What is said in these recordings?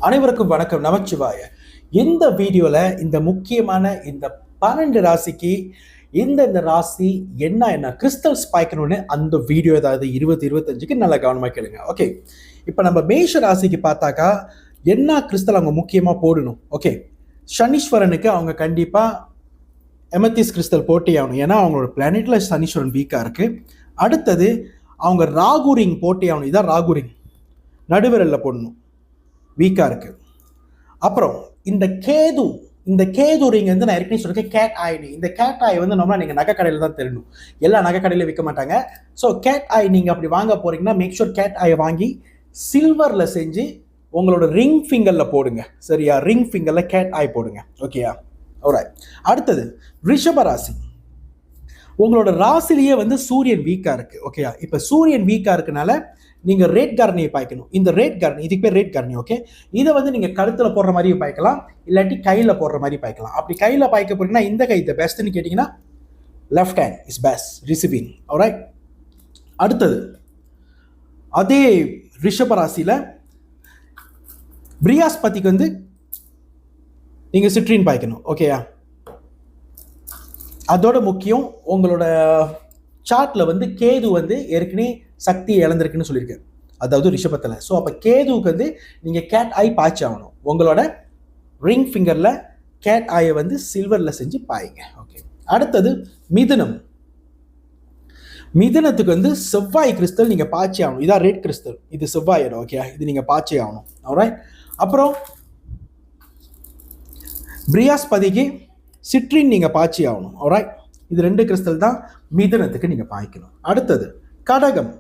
அனைவருக்கும் வணக்கம். நமச்சிவாய. இந்த வீடியோல இந்த முக்கியமான இந்த 12 ராசிக்கு இந்த ராசி என்ன கிறிஸ்டல்ஸ் பாய்க்கணும்னு அந்த வீடியோ ஏதாவது 20-25க்கு நல்லா கவனமா கேளுங்க. ஓகே, இப்போ நம்ம மேஷ ராசிக்கு பார்த்தாக்கா என்ன கிறிஸ்டல் அவங்க முக்கியமா போடணும். ஓகே, சனீஸ்வரனுக்கு அவங்க கண்டிப்பா எமத்திஸ் கிறிஸ்டல் போட்டே ஆகணும். ஏன்னா அவங்களோட பிளானெட்ல சனீஸ்வரன் வீக்கா இருக்கு. அடுத்தது அவங்க ராகுரிங் போட்டே ஆகணும். இதான் ராகுரிங், நடுவிரல்ல போடணும், வீக்கா இருக்கு. அப்புறம் இந்த கேது ரிங் வந்து நான் ஏற்கனவே சொல்லிருக்கேன், கேட் ஐ. இந்த கேட் ஐ வந்து நம்மளா நீங்க நகை கடையில தான் தெரியணும், எல்லா நகை கடையில விற்க மாட்டாங்க. ஸோ கேட் ஐ நீங்க அப்படி வாங்க போறீங்கன்னா மேக் ஷூர் கேட் ஐ வாங்கி சில்வர்ல செஞ்சு உங்களோட ரிங் ஃபிங்கர்ல போடுங்க. சரியா? ரிங் ஃபிங்கர்ல கேட் ஐ போடுங்க. ஓகேயா? ஆல்ரைட். அடுத்தது ரிஷப ராசி. உங்களோட ராசிலேயே வந்து சூரியன் வீக்கா இருக்கு. ஓகேயா? இப்ப சூரியன் வீக்கா இருக்கனால நீங்க ரேட் கார்னியை பாய்க்கணும். இந்த ரேட் கார்னி, இதுக்கு பேர் ரேட் கார்னி. ஓகே, இதை வந்து நீங்க கழுத்துல போடுற மாதிரி பாய்க்கலாம், இல்லாட்டி கையில போடுற மாதிரி பாய்க்கலாம். அப்படி கையில பாய்க்க போறீங்கன்னா இந்த கை த பெஸ்ட்னு கேட்டீங்கன்னா left hand is best receiving. Alright. அடுத்தது அதே ரிஷப ராசியில பிரியாஸ்பதிக்கு வந்து நீங்க சிட்ரின் பாய்க்கணும். ஓகேயா? அதோட முக்கியம், உங்களோட சார்ட்ல வந்து கேது வந்து ஏற்கனவே சக்தியை இழந்திருக்குன்னு சொல்லியிருக்கேன், அதாவது ரிஷபத்தில். ஸோ அப்போ கேதுவுக்கு வந்து நீங்கள் கேட் ஐ பாய்ச்சி ஆகணும். உங்களோட ரிங் ஃபிங்கரில் கேட் ஐயை வந்து சில்வரில் செஞ்சு பாய்ங்க. ஓகே. அடுத்தது மிதுனம். மிதுனத்துக்கு வந்து செவ்வாய் கிறிஸ்டல் நீங்கள் பாய்ச்சி ஆகணும். இதான் ரெட் கிறிஸ்டல், இது செவ்வாயோட. ஓகே, இது நீங்கள் பாய்ச்சி ஆகணும். ஆல்ரைட். அப்புறம் பிரியாஸ்பதிக்கு சிட்ரின் நீங்கள் பாய்ச்சி ஆகணும். ஆல்ரைட். இது 2 கிறிஸ்டல் தான் மிதுனத்துக்கு நீங்கள் பாய்க்கணும். அடுத்தது கடகம்.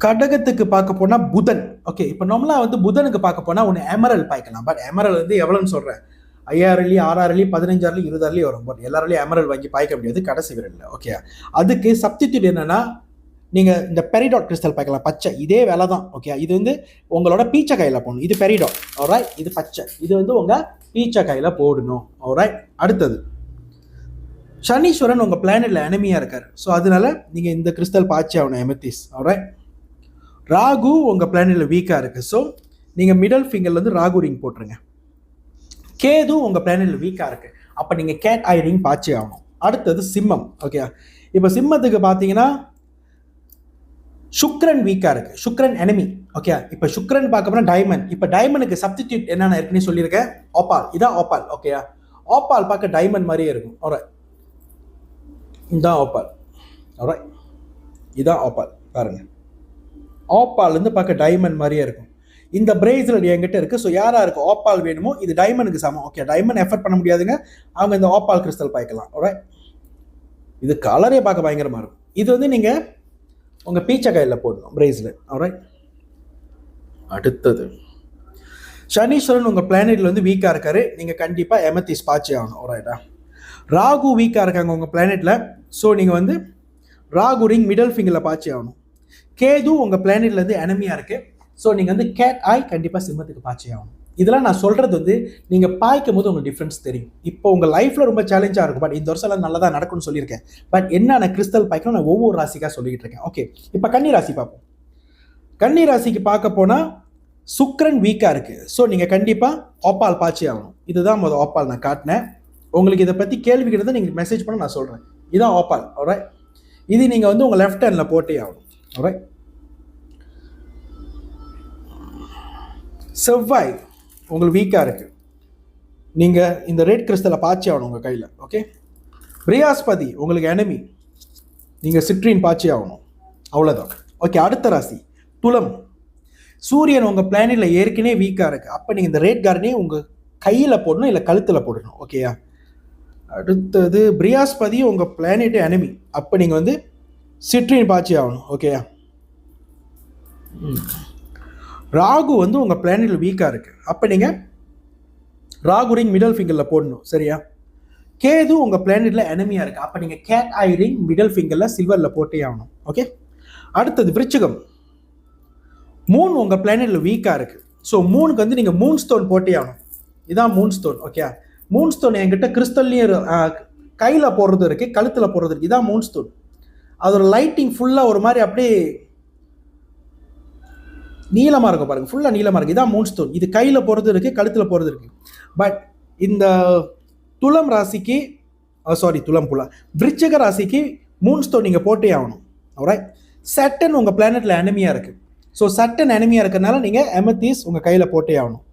கடகத்துக்கு பார்க்க போனா புதன். ஓகே, இப்போ நம்மளா வந்து புதனுக்கு பார்க்க போனா ஒன்று எமரல் பாய்க்கலாம். பட் எமரல் வந்து எவ்வளோன்னு சொல்றேன், 5000, 6000, 15000, 20000 வரும். பட் எல்லாராலையும் எமரல் வாங்கி பாய்க்க முடியாது கடைசி விரல்ல. ஓகே, அதுக்கு சப்ஸ்டிட்யூட் என்னன்னா நீங்க இந்த பெரிடாட் கிறிஸ்டல் பாய்க்கலாம், பச்சை. இதே வேலை தான். ஓகே, இது வந்து உங்களோட பீச்சை கையில போடணும். இது பெரிடாட். ஆல்ரைட். இது பச்சை, இது வந்து உங்க பீச்சை கையில போடணும். ஆல்ரைட். அடுத்தது சனீஸ்வரன் உங்க பிளானட்ல எனிமியா இருக்காரு. ஸோ அதனால நீங்க இந்த கிறிஸ்டல் பாய்ச்சி ஆகணும், எமெத்திஸ். ஆல்ரைட். ராகு உங்க பிளானட்ல வீக்கா இருக்கு. ஸோ நீங்க மிடல் ஃபிங்கர்ல இருந்து ராகு ரிங் போட்டுருங்க. கேது உங்க பிளானட்ல வீக்கா இருக்கு, அப்ப நீங்க கேட் ஐ ரிங் பாய்ச்சி ஆகணும். அடுத்தது சிம்மம். ஓகே, இப்ப சிம்மத்துக்கு பாத்தீங்கன்னா சுக்ரன் வீக்கா இருக்கு, சுக்ரன் எனிமி. ஓகே, இப்ப சுக்ரன் பார்க்க போனா டைமண்ட். இப்ப டைமண்டுக்கு சப்ஸ்டிட்யூட் என்னன்னு ஏற்கனவே சொல்லியிருக்கேன், ஆப்பால். இதான் ஆப்பால். ஓகே, ஆப்பால் பார்க்க டைமண்ட் மாதிரியே இருக்கும். ஆல்ரைட். இதான் ஆப்பால். ஆல்ரைட். இதான் ஆப்பால். பாருங்க, ஆப்பால் இருந்து பார்க்க டைமண்ட் மாதிரியே இருக்கும். இந்த பிரேஸ்லெட் என்கிட்ட இருக்கு. ஸோ யாரா இருக்கு ஆப்பால் வேணுமோ, இது டைமண்டுக்கு சமம். ஓகே, டைமண்ட் எஃபர்ட் பண்ண முடியாதுங்க, அவங்க இந்த ஆப்பால் கிறிஸ்டல் பாய்க்கலாம். ஆல்ரைட். இது கலரே பார்க்க பயங்கரமா இருக்கும். இது வந்து நீங்க உங்க பீச்சை கையில் போடணும், பிரேஸ்லெட். ஆல்ரைட். அடுத்தது சனீஸ்வரன் உங்க பிளானெட்ல வந்து வீக்கா இருக்காரு, நீங்க கண்டிப்பா எமத்திஸ் பாய்ச்சி ஆகணும். ஆல்ரைட்டா. ராகு வீக்கா இருக்காங்க உங்க பிளானெட்ல. ஸோ நீங்க வந்து ராகு ரிங் மிடல் ஃபிங்கர்ல பாய்ச்சி ஆகணும். கேது உங்க பிளானெட்ல இருந்து எனிமியா இருக்கு. ஸோ நீங்க வந்து கேட் ஐ கண்டிப்பா சிம்மத்துக்கு பாய்ச்சி ஆகணும். இதெல்லாம் நான் சொல்றது வந்து நீங்க பாய்க்கும் போது உங்களுக்கு டிஃபரன்ஸ் தெரியும். இப்போ உங்க லைஃப்ல ரொம்ப சேலஞ்சா இருக்கும். பட் இந்த வருஷம் எல்லாம் நல்லதா நடக்கும்னு சொல்லியிருக்கேன். பட் என்னென்ன கிறிஸ்டல் பாய்க்கணும் நான் ஒவ்வொரு ராசிக்காக சொல்லிட்டு இருக்கேன். ஓகே, இப்போ கன்னி ராசி பார்ப்போம். கன்னி ராசிக்கு பார்க்க போனா சுக்ரன் வீக்கா இருக்கு. ஸோ நீங்க கண்டிப்பா ஆப்பால் பாய்ச்சி ஆகணும். இதுதான் முதல் ஆப்பால் நான் காட்டினேன். உங்களுக்கு இதை பத்தி கேள்வி கிட்ட நீங்க மெசேஜ் பண்ண நான் சொல்றேன். இதான் ஆப்பால். ஆல்ரைட். இது நீங்க வந்து உங்க லெஃப்ட் ஹேண்ட்ல போட்டே ஆகணும். ஆல்ரைட். செவ்வாய் உங்களுக்கு வீக்கா இருக்கு, நீங்க இந்த ரெட் கிறிஸ்டலை பாய்ச்சி ஆகணும் உங்க கையில. ஓகே. பிரியாஸ்பதி உங்களுக்கு எனிமி, நீங்க சிட்ரின் பாய்ச்சி ஆகணும். அவ்வளவுதான். ஓகே. அடுத்த ராசி துலம். சூரியன் உங்க பிளானெட்ல ஏற்கனவே வீக்கா இருக்கு, அப்ப நீங்க இந்த ரேட் கார்னே உங்க கையில போடணும், இல்ல கழுத்துல போடணும். ஓகேயா? அடுத்தது பிரியாஸ்பதி உங்க பிளானெட் எனிமி, அப்ப நீங்க வந்து சிட்ரின் பாய்ச்சி ஆகணும். ஓகேயா? ராகு வந்து உங்க பிளானெட்ல வீக்கா இருக்கு, அப்ப நீங்க ராகு ரிங் மிடல் ஃபிங்கர்ல போடணும். சரியா? கேது உங்க பிளானெட்ல எனிமியா இருக்கு, அப்ப நீங்க கேட் ஐ ரிங் மிடல் ஃபிங்கர்ல சில்வர்ல போட்டே ஆகணும். ஓகே. அடுத்தது விருச்சிகம். மூன் உங்க பிளானெட்ல வீக்கா இருக்கு. ஸோ மூனுக்கு வந்து நீங்க மூன் ஸ்டோன் போட்டே ஆகணும். இதான் Moon stone. Okay. Moon stone என்கிட்ட கிறிஸ்டல்லையும் கையில போடுறது இருக்கு, கழுத்துல போடுறது இருக்கு. இதான் மூன் ஸ்டோன். அதோட லைட்டிங் ஃபுல்லா ஒரு மாதிரி அப்படியே நீளமாக இருக்கும் பாருங்கள், ஃபுல்லாக நீளமாக இருக்குது. இதான் மூன் ஸ்டோன். இது கையில் போகிறது இருக்குது, கழுத்தில் போகிறது இருக்குது. பட் இந்த துலாம் ராசிக்கு துலாம் புலா விருச்சிக ராசிக்கு மூன் ஸ்டோன் நீங்கள் போட்டே ஆகணும். ஆல்ரைட். சட்டன் உங்கள் பிளானெட்டில் எனிமியாக இருக்குது. ஸோ சட்டன் எனிமியாக இருக்கிறதுனால நீங்கள் எமத்தீஸ் உங்கள் கையில் போட்டே ஆகணும்.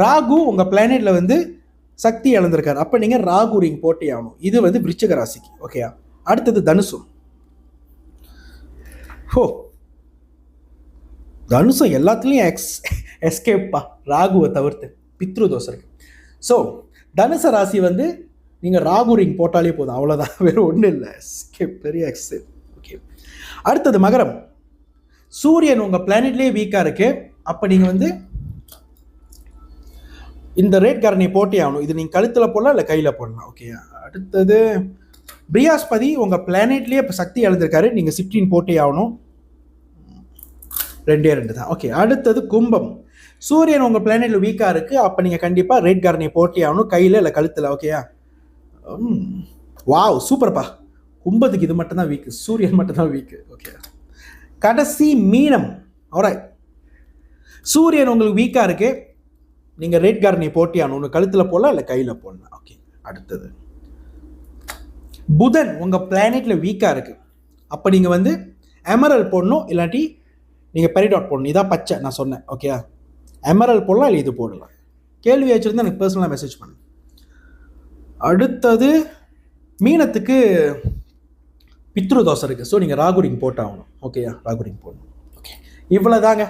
ராகு உங்கள் பிளானெட்டில் வந்து சக்தி இழந்திருக்காரு, அப்போ நீங்கள் ராகு ரிங் போட்டே ஆகணும். இது வந்து விருச்சிக ராசிக்கு. ஓகேயா. அடுத்தது தனுசு. தனுசம் எல்லாத்துலேயும் எஸ்கேப்பா, ராகுவை தவிர்த்து பித்ரு தோசை இருக்கு. ஸோ தனுச ராசி வந்து நீங்கள் ராகு ரிங் போட்டாலே போதும், அவ்வளோதான், வேறு ஒன்றும் இல்லை. எஸ்கேப், பெரிய எக்ஸேப். ஓகே. அடுத்தது மகரம். சூரியன் உங்கள் பிளானட்லேயே வீக்காக இருக்கு, அப்போ நீங்கள் வந்து இந்த ரேட் காரணியை போட்டே ஆகணும். இது நீங்கள் கழுத்தில் போடலாம் இல்லை கையில் போடலாம். ஓகே. அடுத்தது பிரியாஸ்பதி உங்கள் பிளானட்லேயே இப்போ சக்தி இழந்திருக்காரு, நீங்கள் சிட்ரின் போட்டே ஆகணும். 2 தான். ஓகே. அடுத்தது கும்பம். சூரியன் உங்கள் பிளானெட்டில் வீக்காக இருக்குது, அப்போ நீங்கள் கண்டிப்பாக ரேட் காரணியை போட்டே ஆகணும், கையில் இல்லை கழுத்தில். ஓகேயா. வாவ், சூப்பர்ப்பா. கும்பத்துக்கு இது மட்டும்தான் வீக்கு, சூரியன் மட்டும்தான் வீக்கு. ஓகே. கடைசி மீனம். ஆல்ரைட். சூரியன் உங்களுக்கு வீக்காக இருக்குது, நீங்கள் ரேட் காரணியை போட்டே ஆகணும், ஒன்று கழுத்தில் போடலாம் இல்லை கையில் போடலாம். ஓகே. அடுத்தது புதன் உங்கள் பிளானெட்டில் வீக்காக இருக்குது, அப்போ நீங்கள் வந்து எமரல் போடணும், இல்லாட்டி நீங்கள் பெரிடாட் போடணும். இதான் பச்சை நான் சொன்னேன். ஓகே. எமரல் போடலாம் இல்லை இது போடலாம். கேள்வி வச்சுருந்தா எனக்கு பர்சனலாக மெசேஜ் பண்ணு. அடுத்தது மீனத்துக்கு பித்ரு தோசை இருக்குது, ஸோ நீங்கள் ராகு ரிங் போட்டாகணும். ஓகேயா, ராகு ரிங் போடணும். ஓகே. இவ்வளோதாங்க,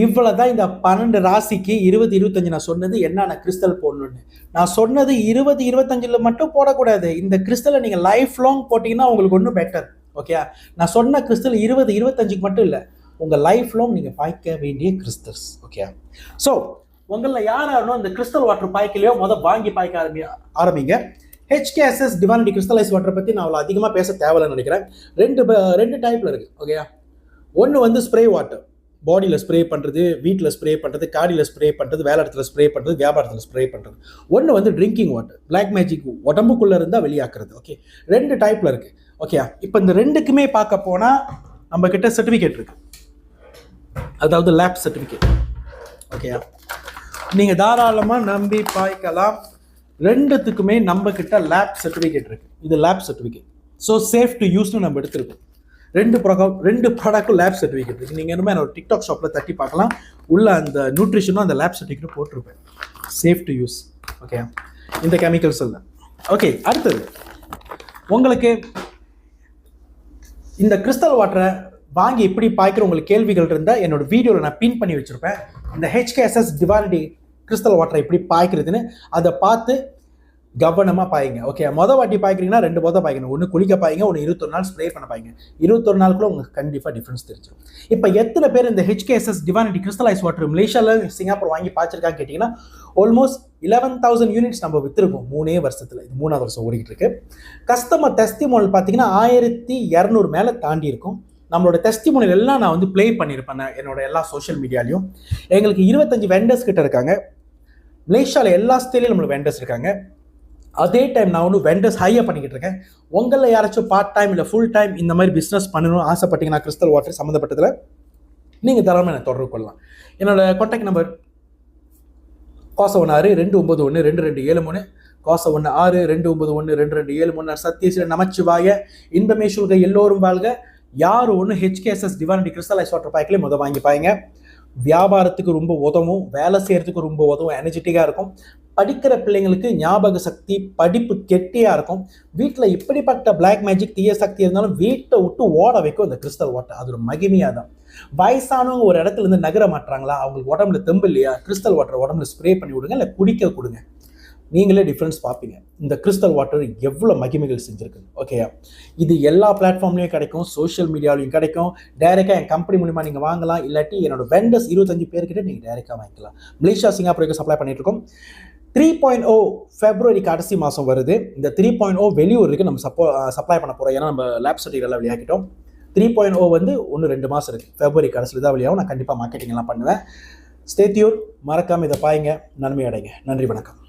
இவ்வளோதான் இந்த 12 ராசிக்கு 20-25 நான் சொன்னது என்னென்ன கிறிஸ்டல் போடணுன்னு. நான் சொன்னது 20-25 மட்டும் போடக்கூடாது. இந்த கிறிஸ்டலை நீங்கள் லைஃப் லாங் போட்டிங்கன்னா உங்களுக்கு ஒன்றும் பெட்டர். ஓகே. நான் சொன்ன கிறிஸ்டல் 20-25 மட்டும் இல்லை, உங்கள் லைஃப் லாங் நீங்கள் பாய்க்க வேண்டிய கிறிஸ்டல்ஸ். ஓகே. ஸோ உங்களில் யாரும் இந்த கிறிஸ்டல் வாட்டர் பாய்க்கலையோ வாங்கி பாய்க்க ஆரம்பிங்க. HKSS டிவைனிட்டி கிறிஸ்டலைஸ் வாட்டரை பற்றி நான் அவ்வளோ அதிகமாக பேச தேவையில்லைன்னு நினைக்கிறேன். ரெண்டு டைப்பில் இருக்குது. ஓகே. ஒன்று வந்து ஸ்ப்ரே வாட்டர், பாடியில் ஸ்ப்ரே பண்ணுறது, வீட்டில் ஸ்ப்ரே பண்ணுறது, காடியில் ஸ்ப்ரே பண்ணுறது, வேலை இடத்துல ஸ்ப்ரே பண்ணுறது, வியாபாரத்தில் ஸ்ப்ரே பண்ணுறது. ஒன்று வந்து ட்ரிங்கிங் வாட்டர், பிளாக் மேஜிக், உடம்புக்குள்ளே இருந்தால் வெளியாக்குறது. ஓகே. 2 டைப்பில் இருக்குது. ஓகே. இப்போ இந்த ரெண்டுக்குமே பார்க்க போனால் நம்ம கிட்ட சர்டிஃபிகேட் இருக்குது, அதாவது லேப் சர்டிஃபிகேட். ஓகே. நீங்கள் தாராளமாக நம்பி பாய்க்கலாம். ரெண்டுத்துக்குமே நம்ம கிட்ட லேப் சர்டிஃபிகேட் இருக்குது. இது lab certificate, so safe to யூஸ்னு நம்ம எடுத்துருக்கோம். ரெண்டு ப்ராடக்ட்டும் லேப் சர்டிஃபிகேட் இருக்குது. நீங்கள் என்னமே ஒரு டிக்டாக் ஷாப்பில் தட்டி பார்க்கலாம், உள்ள அந்த நியூட்ரிஷனும் அந்த லேப் சர்டிஃபிகேட் போட்டிருப்பேன். Safe to use. ஓகே. இந்த கெமிக்கல்ஸ் இல்லை. ஓகே. அடுத்தது உங்களுக்கு இந்த கிறிஸ்டல் வாட்டரை வாங்கி எப்படி பாய்க்கிற உங்களுக்கு கேள்விகள் இருந்தால் என்னோட வீடியோவில் நான் பின் பண்ணி வச்சுருப்பேன். இந்த HKSS டிவைனிட்டி கிறிஸ்டல் வாட்டரை எப்படி பாய்க்கிறதுன்னு அதை பார்த்து கவனமாக பாய்ங்க. ஓகே. வாட்டி பாய்க்கிறீங்கன்னா 2 போதை பாய்க்கணும். ஒன்று குளிக்க பாய்ங்க, ஒன்று 21 நாள் ஸ்ப்ரே பண்ண பாய்ங்க. 21 நாளுக்குள்ள உங்களுக்கு கண்டிப்பாக டிஃப்ரென்ஸ் தெரிஞ்சிடும். இப்போ எத்தனை பேர் இந்த HKSS டிவைனிட்டி கிறிஸ்டலைஸ் வாட்டர் மலேசியாவில், சிங்கப்பூர் வாங்கி பாய்ச்சிருக்காங்க கேட்டிங்கன்னா ஆல்மோஸ்ட் 11,000 யூனிட்ஸ் நம்ம விற்றுருக்கோம் 3 வருஷத்தில். இது 3ஆவது வருஷம் ஓடிக்கிட்டு இருக்கு. கஸ்டமர் டெஸ்டிமோனியல் பார்த்தீங்கன்னா 1200 மேலே தாண்டி இருக்கும். நம்மளோட டெஸ்டிமோனியல் எல்லாம் நான் வந்து ப்ளே பண்ணியிருப்பேன் என்னோட எல்லா சோஷியல் மீடியாலையும். எங்களுக்கு 25 வெண்டர்ஸ் கிட்ட இருக்காங்க. மலேசியாவில் எல்லா ஸ்டேட்லையும் நம்மளுக்கு வெண்டர்ஸ் இருக்காங்க. அதே டைம் நான் ஒன்று வெண்டர்ஸ் ஹையாக பண்ணிக்கிட்டு இருக்கேன். உங்களில் யாராச்சும் பார்ட் டைம் இல்லை ஃபுல் டைம் இந்த மாதிரி பிஸ்னஸ் பண்ணணும்னு ஆசைப்பட்டீங்கன்னா கிறிஸ்டல் வாட்டர் சம்மந்தப்பட்டதில் நீங்கள் தாராளமாக என்னை தொடர்பு கொள்ளலாம். என்னோட கான்டாக்ட் நம்பர் +1 629122273, +1 629122273. சத்யஸ்ரீ நமச்சிவாய, இன்பமே சொல்க, எல்லோரும் வாழ்க. யார் ஒன்று HKSS டிவைனிட்டி கிறிஸ்டலைஸ் வாட்டர் பாய்க்கலையும் வாங்கி பாய்ங்க. வியாபாரத்துக்கு ரொம்ப உதவும், வேலை செய்கிறதுக்கு ரொம்ப உதவும், எனர்ஜெட்டிக்காக இருக்கும். படிக்கிற பிள்ளைங்களுக்கு ஞாபக சக்தி, படிப்பு கெட்டியாக இருக்கும். வீட்டில் இப்படிப்பட்ட பிளாக் மேஜிக், தீய சக்தி இருந்தாலும் வீட்டை விட்டு ஓட வைக்கும் இந்த கிறிஸ்டல் வாட்டர். அது ஒரு மகிமையாக தான். வயசானவங்க ஒரு இடத்துல இருந்து நகர மாட்டாங்களா, அவங்களுக்கு உடம்புல தெம்பு இல்லையா, கிறிஸ்டல் வாட்டர் உடம்புல ஸ்ப்ரே பண்ணி விடுங்க, இல்லை குடிக்க கொடுங்க. நீங்களே டிஃப்ரென்ஸ் பார்ப்பீங்க இந்த கிறிஸ்டல் வாட்டர் எவ்வளோ மகிமைகள் செஞ்சுருக்கு. ஓகே. இது எல்லா பிளாட்ஃபார்ம்லேயும் கிடைக்கும், சோஷியல் மீடியாவிலையும் கிடைக்கும். டைரெக்டாக என் கம்பெனி மூலிமா நீங்கள் வாங்கலாம், இல்லாட்டி என்னோட வெண்டர்ஸ் 25 பேர்கிட்ட நீங்கள் டைரெக்டாக வாங்கிக்கலாம். மலேசியா, சிங்கப்பூருக்கு சப்ளை பண்ணிட்டு இருக்கோம். 3.0 February கடைசி மாதம் வருது. இந்த 3.0 வெளியூருக்கு நம்ம சப்ளை பண்ண போகிறோம். ஏன்னா நம்ம லேப் சர்டிஃபிகேட் எல்லாம் வெளியாக்கிட்டோம். 3.0 வந்து 1-2 மாதம் இருக்குது. February கடைசியில் தான் வெளியாகும். நான் கண்டிப்பாக மார்க்கெட்டிங் எல்லாம் பண்ணுவேன். Stay tune. மறக்காமல் இதை பாருங்க, நன்மை அடைங்க. நன்றி, வணக்கம்.